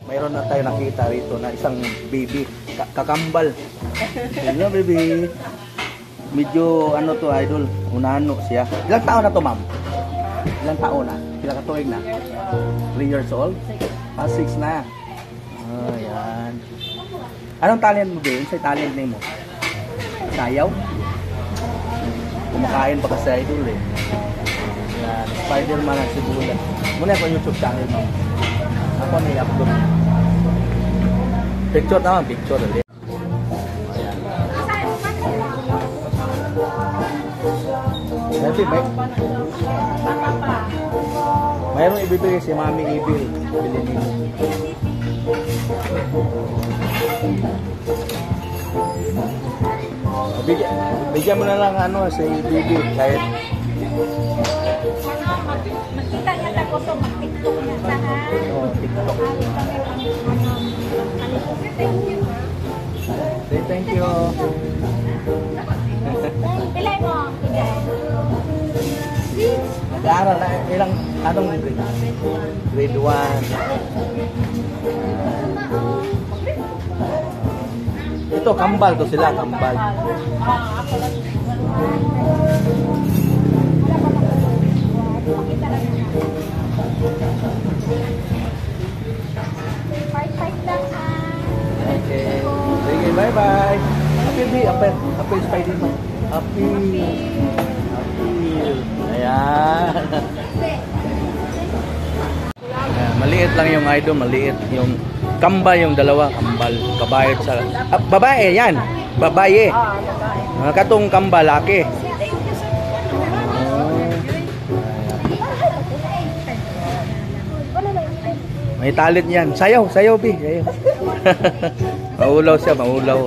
mayroon na tayo nakita rito na isang baby, kakambal. Hello baby. Medyo ano to idol, unano siya. Ilang taon na to ma'am? Ilang taon na? Ilang katuig na? 3 years old? 6 na. Ayan. Anong talent mo din? Sa'yo talent name mo? Sayaw? Kumakain pa kasi idol eh. Ayan. Spider-Man at Sibulan. Muna ako YouTube channel mo. Ako may upload. Picture naman, picture ulit. Mayroong ibibigay si Mami Ibil. Bilhin mo. Bigyan mo na lang ano sa Ibil kahit makita niya ako to mag-tiktok niya sa TikTok. Say thank you. Pilay mo. Nag-aaral na ilang anong grade? Grade 1. Ito kambal to sila, kambal. Okay. Sige, bye-bye. Happy day, happy Spider-Man. Happy. Ayan. Ayan. Maliit lang yung idol, maliit yung kambal, yung dalawa kambal. Babae sa babae yan. Babae. Katong kambal laki. May talent yan. Sayaw, sayaw bi. Sayaw. Maulaw siya, maulaw.